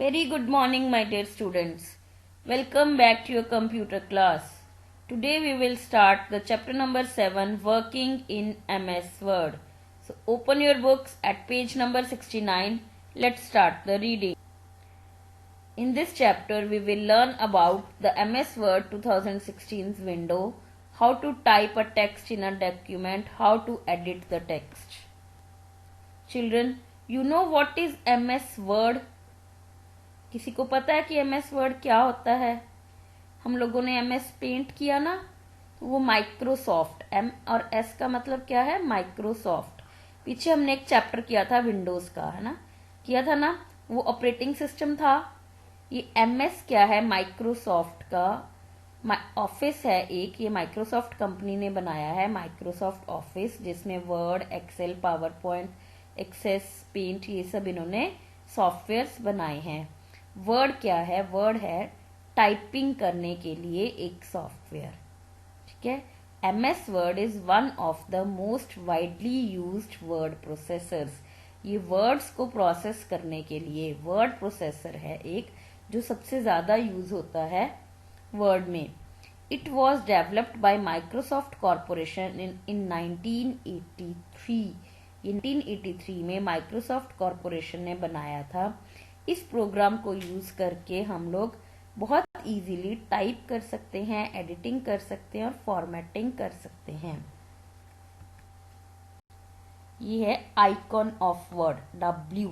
Very good morning, my dear students. Welcome back to your computer class. Today we will start the chapter number 7, Working in MS Word. So open your books at page number 69. Let's start the reading. In this chapter we will learn about the MS Word 2016's window, how to type a text in a document, how to edit the text. Children, you know what is MS Word? किसी को पता है कि MS word क्या होता है? हम लोगों ने MS पेंट किया ना, तो वो माइक्रोसॉफ्ट, M और S का मतलब क्या है? माइक्रोसॉफ्ट। पीछे हमने एक चैप्टर किया था विंडोज का, है ना, किया था ना, वो ऑपरेटिंग सिस्टम था। ये MS क्या है? माइक्रोसॉफ्ट का ऑफिस है एक, ये माइक्रोसॉफ्ट कंपनी ने बनाया है, माइक्रोसॉफ्ट ऑफिस, जिसमें Word, Excel, PowerPoint, Access, Paint, ये सब इन्होंने सॉफ्टवेयर्स बनाए हैं। वर्ड क्या है? वर्ड है टाइपिंग करने के लिए एक सॉफ्टवेयर, ठीक है। MS word is one of the most widely used word processors. ये वर्ड्स को प्रोसेस करने के लिए वर्ड प्रोसेसर है एक, जो सबसे ज्यादा यूज होता है वर्ड में। It was developed by Microsoft Corporation in 1983। 1983 में माइक्रोसॉफ्ट कॉरपोरेशन ने बनाया था। इस प्रोग्राम को यूज करके हम लोग बहुत इजीली टाइप कर सकते हैं, एडिटिंग कर सकते हैं और फॉर्मेटिंग कर सकते हैं। ये है icon of word, W।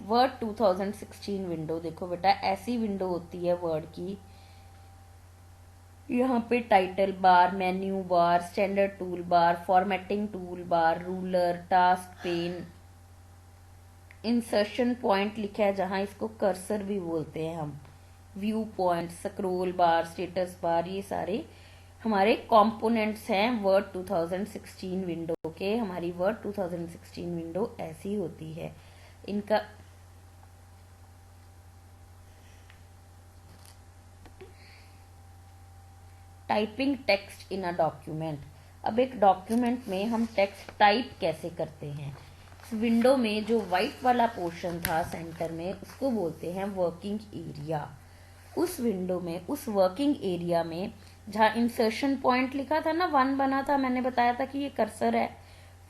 Word 2016 window देखो बेटा, ऐसी विंडो होती है वर्ड की। यहाँ पे title bar, menu bar, standard tool bar, formatting tool bar, ruler, task pen, insertion point लिखा है, जहां इसको कर्सर भी बोलते हैं हम, व्यू पॉइंट, स्क्रॉल बार, स्टेटस बार, ये सारे हमारे कंपोनेंट्स हैं वर्ड 2016 विंडो के। हमारी वर्ड 2016 विंडो ऐसी होती है। इनका typing text in a document. अब एक डॉक्यूमेंट में हम टेक्स्ट टाइप कैसे करते हैं? विंडो में जो व्हाइट वाला पोर्शन था सेंटर में, उसको बोलते हैं वर्किंग एरिया। उस विंडो में, उस वर्किंग एरिया में जहाँ इंसर्शन पॉइंट लिखा था ना, 1 बना था, मैंने बताया था कि ये कर्सर है,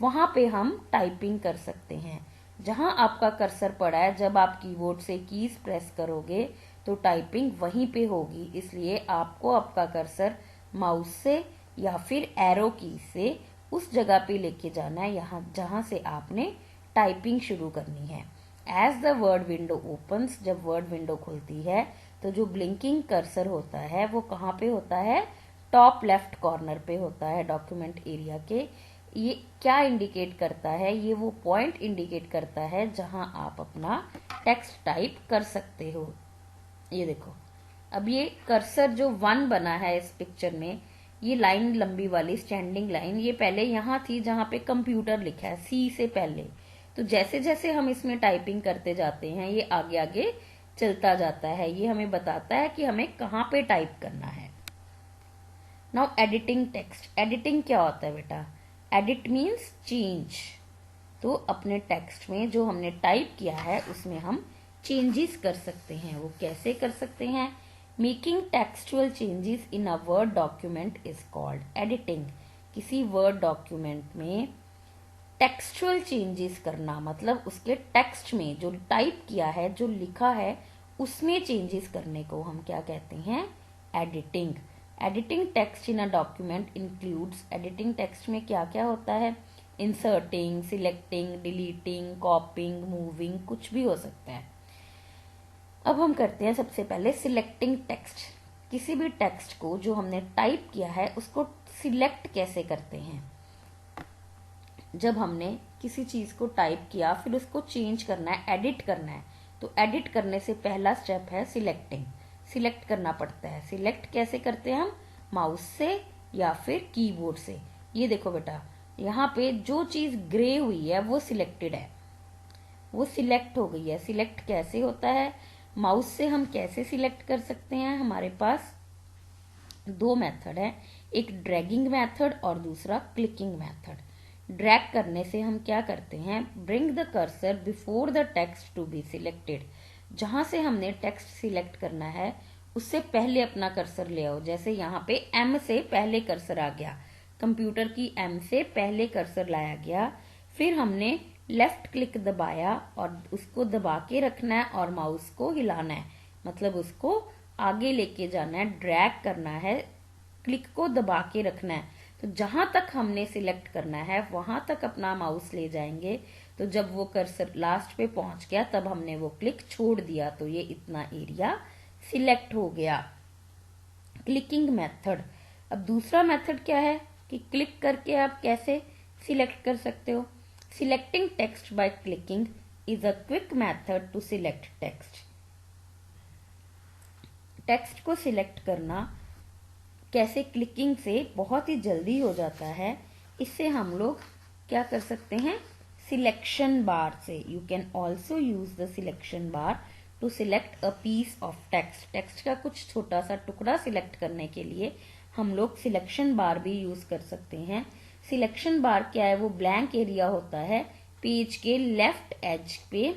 वहां पे हम टाइपिंग कर सकते हैं। जहां आपका कर्सर पड़ा है, जब आप कीबोर्ड से कीज प्रेस करोगे तो टाइपिंग वहीं पे होगी। इसलिए आपको आपका कर्सर माउस से या फिर एरो की से उस जगह पे लेके जाना है, यहाँ जहां से आपने टाइपिंग शुरू करनी है। As the Word window opens, जब वर्ड विंडो खुलती है तो जो ब्लिंकिंग कर्सर होता है वो कहाँ पे होता है? टॉप लेफ्ट कॉर्नर पे होता है डॉक्यूमेंट एरिया के। ये क्या इंडिकेट करता है? ये वो पॉइंट इंडिकेट करता है जहां आप अपना टेक्स्ट टाइप कर सकते हो। ये देखो, अब ये कर्सर जो 1 बना है इस पिक्चर में, ये लाइन लंबी वाली स्टैंडिंग लाइन, ये पहले यहाँ थी जहां पे कंप्यूटर लिखा है, C से पहले। तो जैसे जैसे हम इसमें टाइपिंग करते जाते हैं, ये आगे आगे चलता जाता है। ये हमें बताता है कि हमें कहाँ पे टाइप करना है। Now editing text. एडिटिंग क्या होता है बेटा? Edit means change. तो अपने टेक्स्ट में जो हमने टाइप किया है उसमें हम चेंजेस कर सकते हैं। वो कैसे कर सकते हैं? Making textual changes in a word document is called editing. किसी वर्ड डॉक्यूमेंट में टेक्सचुअल चेंजेस करना, मतलब उसके टेक्स्ट में जो टाइप किया है, जो लिखा है, उसमें चेंजेस करने को हम क्या कहते हैं? Editing. Editing text in a document includes, editing text में क्या क्या होता है? इंसर्टिंग, सिलेक्टिंग, डिलीटिंग, कॉपिंग, मूविंग, कुछ भी हो सकता है। अब हम करते हैं सबसे पहले सिलेक्टिंग टेक्स्ट। किसी भी टेक्स्ट को जो हमने टाइप किया है उसको सिलेक्ट कैसे करते हैं? जब हमने किसी चीज को टाइप किया, फिर उसको चेंज करना है, एडिट करना है, तो एडिट करने से पहला स्टेप है सिलेक्टिंग। सिलेक्ट करना पड़ता है। सिलेक्ट कैसे करते हैं हम? माउस से या फिर कीबोर्ड से। ये देखो बेटा, यहाँ पे जो चीज ग्रे हुई है वो सिलेक्टेड है, वो सिलेक्ट हो गई है। सिलेक्ट कैसे होता है? माउस से हम कैसे सिलेक्ट कर सकते हैं? हमारे पास 2 मेथड है, एक ड्रैगिंग मेथड और दूसरा क्लिकिंग मेथड। ड्रैग करने से हम क्या करते हैं, bring the cursor before the text to be selected. जहां से हमने टेक्स्ट सिलेक्ट करना है उससे पहले अपना कर्सर ले आओ। जैसे यहाँ पे M से पहले कर्सर आ गया, कंप्यूटर की M से पहले कर्सर लाया गया, फिर हमने लेफ्ट क्लिक दबाया और उसको दबा के रखना है और माउस को हिलाना है, मतलब उसको आगे लेके जाना है, ड्रैग करना है, क्लिक को दबा के रखना है। तो जहां तक हमने सिलेक्ट करना है वहां तक अपना माउस ले जाएंगे। तो जब वो कर्सर लास्ट पे पहुंच गया तब हमने वो क्लिक छोड़ दिया, तो ये इतना एरिया सिलेक्ट हो गया। Clicking method. अब दूसरा मेथड क्या है कि क्लिक करके आप कैसे सिलेक्ट कर सकते हो। Selecting text by clicking is a quick method to select text. Text को सिलेक्ट करना कैसे, क्लिकिंग से बहुत ही जल्दी हो जाता है। इससे हम लोग क्या कर सकते हैं, सिलेक्शन बार से। You can also use the selection bar to select a piece of text. Text का कुछ छोटा सा टुकड़ा सिलेक्ट करने के लिए हम लोग सिलेक्शन बार भी यूज कर सकते हैं। सिलेक्शन बार क्या है, वो ब्लैंक एरिया होता है पेज के लेफ्ट एज पे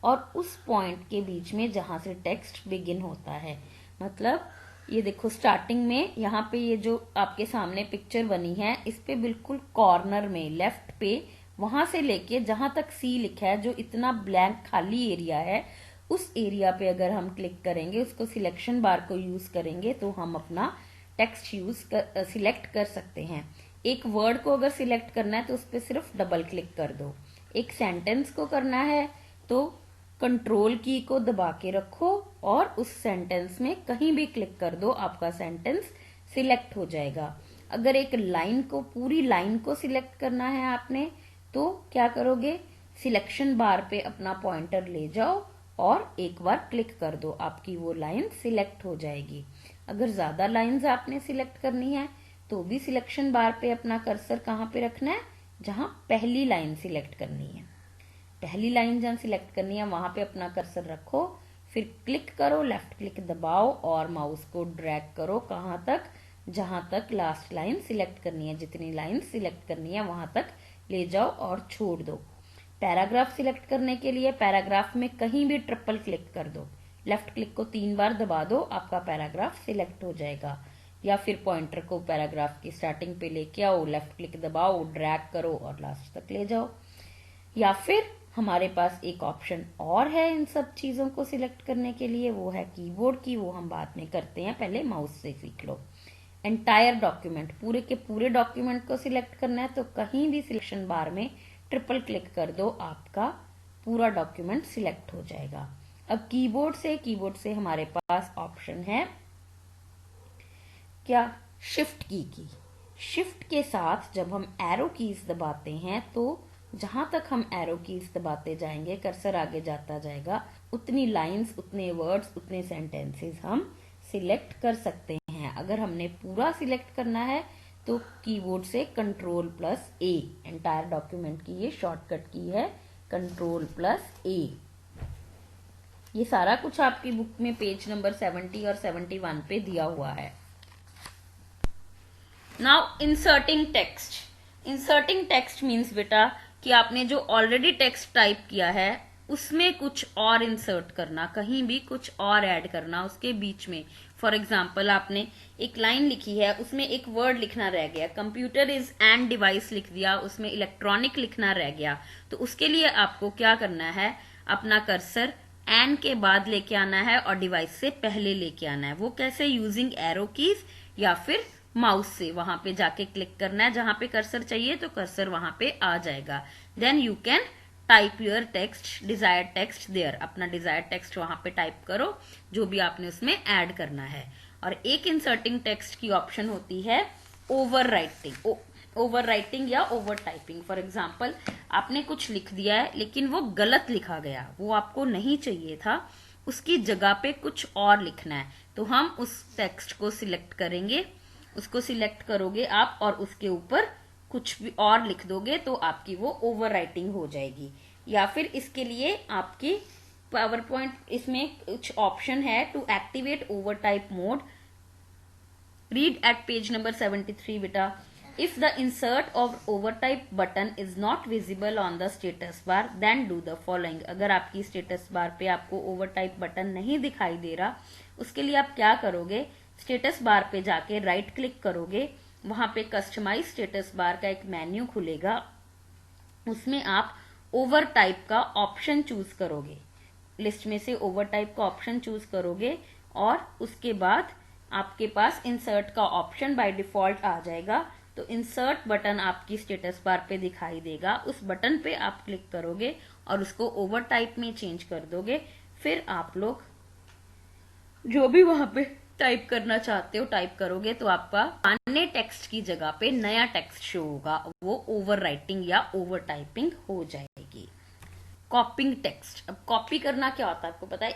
और उस पॉइंट के बीच में जहां से टेक्स्ट बिगिन होता है। मतलब ये देखो स्टार्टिंग में यहाँ पे ये जो आपके सामने पिक्चर बनी है, इस पे बिल्कुल कॉर्नर में लेफ्ट पे, वहां से लेके जहां तक सी लिखा है, जो इतना ब्लैंक खाली एरिया है, उस एरिया पे अगर हम क्लिक करेंगे, उसको सिलेक्शन बार को यूज करेंगे तो हम अपना टेक्स्ट सिलेक्ट कर सकते हैं। एक वर्ड को अगर सिलेक्ट करना है तो उस पर सिर्फ डबल क्लिक कर दो। एक सेंटेंस को करना है तो कंट्रोल की को दबा के रखो और उस सेंटेंस में कहीं भी क्लिक कर दो, आपका सेंटेंस सिलेक्ट हो जाएगा। अगर एक लाइन को, पूरी लाइन को सिलेक्ट करना है आपने, तो क्या करोगे, सिलेक्शन बार पे अपना पॉइंटर ले जाओ और एक बार क्लिक कर दो, आपकी वो लाइन सिलेक्ट हो जाएगी। अगर ज्यादा लाइंस आपने सिलेक्ट करनी है तो भी सिलेक्शन बार पे अपना कर्सर कहाँ पे रखना है, जहां पहली लाइन सिलेक्ट करनी है। पहली लाइन जहां सिलेक्ट करनी है वहां पे अपना कर्सर रखो, फिर क्लिक करो, लेफ्ट क्लिक दबाओ और माउस को ड्रैग करो कहां तक, जहां तक लास्ट लाइन सिलेक्ट करनी है। जितनी लाइन सिलेक्ट करनी है वहां तक ले जाओ और छोड़ दो। पैराग्राफ सिलेक्ट करने के लिए पैराग्राफ में कहीं भी ट्रिपल क्लिक कर दो, लेफ्ट क्लिक को 3 बार दबा दो, आपका पैराग्राफ सिलेक्ट हो जाएगा। या फिर पॉइंटर को पैराग्राफ की स्टार्टिंग पे लेके आओ, लेफ्ट क्लिक दबाओ, ड्रैग करो और लास्ट तक ले जाओ। या फिर हमारे पास एक ऑप्शन और है इन सब चीजों को सिलेक्ट करने के लिए, वो है कीबोर्ड की, वो हम बाद में करते हैं, पहले माउस से सीख लो। एंटायर डॉक्यूमेंट, पूरे के पूरे डॉक्यूमेंट को सिलेक्ट करना है तो कहीं भी सिलेक्शन बार में ट्रिपल क्लिक कर दो, आपका पूरा डॉक्यूमेंट सिलेक्ट हो जाएगा। अब कीबोर्ड से हमारे पास ऑप्शन है क्या, शिफ्ट की। शिफ्ट के साथ जब हम एरो कीज दबाते हैं तो जहां तक हम एरो कीज दबाते जाएंगे, कर्सर आगे जाता जाएगा, उतनी लाइंस, उतने वर्ड्स, उतने सेंटेंसेस हम सिलेक्ट कर सकते हैं। अगर हमने पूरा सिलेक्ट करना है तो कीबोर्ड से Ctrl+A, एंटायर डॉक्यूमेंट की ये शॉर्टकट की है, Ctrl+A। ये सारा कुछ आपकी बुक में पेज नंबर 70 और 71 पे दिया हुआ है। Now inserting text. Inserting text means बेटा कि आपने जो ऑलरेडी टेक्स्ट टाइप किया है उसमें कुछ और इंसर्ट करना, कहीं भी कुछ और ऐड करना उसके बीच में। फॉर एग्जाम्पल आपने एक लाइन लिखी है, उसमें एक वर्ड लिखना रह गया, कंप्यूटर इज एन डिवाइस लिख दिया, उसमें इलेक्ट्रॉनिक लिखना रह गया, तो उसके लिए आपको क्या करना है, अपना कर्सर एन के बाद लेके आना है और डिवाइस से पहले लेके आना है। वो कैसे, यूजिंग एरो कीज या फिर माउस से वहां पे जाके क्लिक करना है, जहां पे कर्सर चाहिए तो कर्सर वहां पे आ जाएगा। Then you can type your text, desired text there, अपना डिजायर्ड टेक्स्ट वहां पे टाइप करो जो भी आपने उसमें ऐड करना है। और एक इंसर्टिंग टेक्स्ट की ऑप्शन होती है ओवर राइटिंग या ओवर टाइपिंग। फॉर एग्जाम्पल आपने कुछ लिख दिया है लेकिन वो गलत लिखा गया, वो आपको नहीं चाहिए था, उसकी जगह पे कुछ और लिखना है, तो हम उस टेक्स्ट को सिलेक्ट करेंगे, उसको सिलेक्ट करोगे आप और उसके ऊपर कुछ भी और लिख दोगे तो आपकी वो ओवर राइटिंग हो जाएगी। या फिर इसके लिए आपकी पावर पॉइंट, इसमें कुछ ऑप्शन है to activate overtype mode, read at page number 73 बेटा। If the insert of overtype button is not visible on the status bar, then do the following. अगर आपकी स्टेटस बार पे आपको ओवरटाइप button नहीं दिखाई दे रहा, उसके लिए आप क्या करोगे, स्टेटस बार पे जाके राइट क्लिक करोगे, वहां पे कस्टमाइज स्टेटस बार का एक मेन्यू खुलेगा, उसमें आप ओवरटाइप का ऑप्शन चूज करोगे, लिस्ट में से ओवरटाइप का ऑप्शन चूज करोगे और उसके बाद आपके पास इंसर्ट का ऑप्शन बाय डिफॉल्ट आ जाएगा। तो इंसर्ट बटन आपकी स्टेटस बार पे दिखाई देगा, उस बटन पे आप क्लिक करोगे और उसको ओवरटाइप में चेंज कर दोगे। फिर आप लोग जो भी वहां पे टाइप करना चाहते हो टाइप करोगे तो आपका पुराने टेक्स्ट की जगह पे नया टेक्स्ट शो होगा, वो ओवर राइटिंग या ओवर टाइपिंग हो जाएगी। कॉपिंग टेक्स्ट। अब कॉपी करना क्या होता है आपको पता है,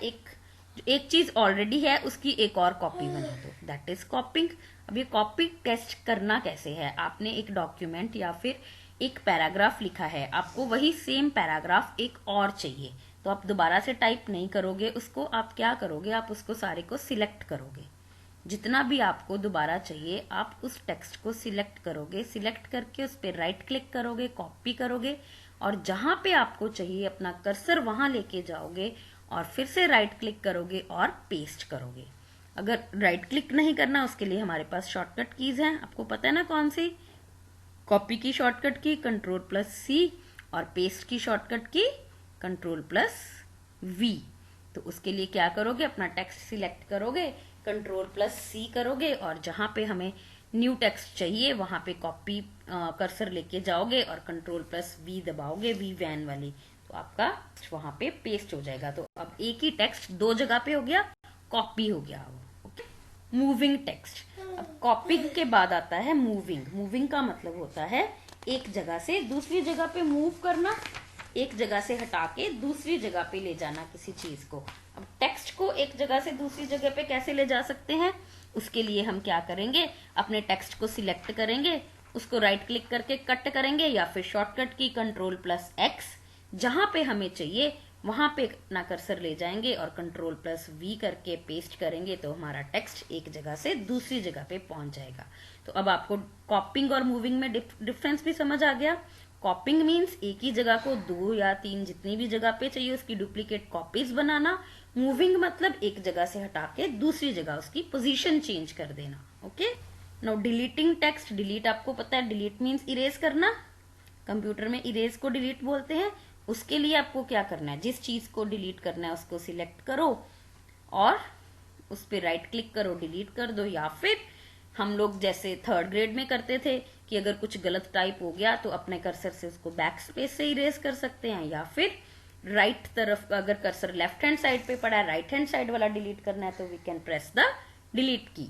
एक चीज ऑलरेडी है उसकी एक और कॉपी बना दो, दैट इज कॉपिंग। अब ये कॉपी टेस्ट करना कैसे है, आपने एक डॉक्यूमेंट या फिर एक पैराग्राफ लिखा है, आपको वही सेम पैराग्राफ एक और चाहिए, तो आप दोबारा से टाइप नहीं करोगे उसको, आप क्या करोगे, आप उसको सारे को सिलेक्ट करोगे, जितना भी आपको दोबारा चाहिए आप उस टेक्स्ट को सिलेक्ट करोगे, सिलेक्ट करके उस पर राइट क्लिक करोगे, कॉपी करोगे और जहां पे आपको चाहिए अपना कर्सर वहां लेके जाओगे और फिर से राइट क्लिक करोगे और पेस्ट करोगे। अगर राइट क्लिक नहीं करना उसके लिए हमारे पास शॉर्टकट कीज हैं, आपको पता है ना कौन सी, कॉपी की शॉर्टकट की Ctrl+C और पेस्ट की शॉर्टकट की Ctrl+V। तो उसके लिए क्या करोगे, अपना टेक्स्ट सिलेक्ट करोगे, Ctrl+C करोगे और जहां पे हमें न्यू टेक्स्ट चाहिए वहां पे कॉपी कर्सर लेके जाओगे और Ctrl+V दबाओगे, वी वैन वाली, तो आपका वहां पे पेस्ट हो जाएगा। तो अब एक ही टेक्स्ट दो जगह पे हो गया, कॉपी हो गया वो। Okay, moving text. अब कॉपिंग के बाद आता है मूविंग। मूविंग का मतलब होता है एक जगह से दूसरी जगह पे मूव करना, एक जगह से हटा के दूसरी जगह पे ले जाना किसी चीज को। अब टेक्स्ट को एक जगह से दूसरी जगह पे कैसे ले जा सकते हैं, उसके लिए हम क्या करेंगे, अपने टेक्स्ट को सिलेक्ट करेंगे, उसको राइट क्लिक करके कट करेंगे या फिर शॉर्टकट की Ctrl+X, जहां पे हमें चाहिए वहां पे अपना कर्सर ले जाएंगे और Ctrl+V करके पेस्ट करेंगे तो हमारा टेक्स्ट एक जगह से दूसरी जगह पे पहुंच जाएगा। तो अब आपको कॉपिंग और मूविंग में डिफरेंस भी समझ आ गया। कॉपिंग मीन्स एक ही जगह को 2 या 3 जितनी भी जगह पे चाहिए उसकी डुप्लीकेट कॉपीज बनाना। मूविंग मतलब एक जगह से हटा के दूसरी जगह उसकी पोजीशन चेंज कर देना। Okay, now deleting text. Delete आपको पता है, डिलीट मीन्स इरेज करना, कंप्यूटर में इरेज को डिलीट बोलते हैं। उसके लिए आपको क्या करना है, जिस चीज को डिलीट करना है उसको सिलेक्ट करो और उस पर राइट क्लिक करो, डिलीट कर दो। या फिर हम लोग जैसे 3rd ग्रेड में करते थे कि अगर कुछ गलत टाइप हो गया तो अपने कर्सर से उसको बैक स्पेस से इरेज कर सकते हैं, या फिर राइट तरफ अगर कर्सर लेफ्ट हैंड साइड पे पड़ा है, राइट हैंड साइड वाला डिलीट करना है तो we can press the delete key.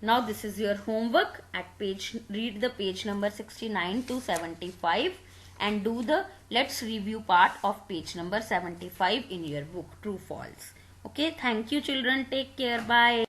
Now this is your homework at page, read the page number 69 to 75 and do the let's review part of page number 75 in your book, true false. Okay, thank you children, take care, bye.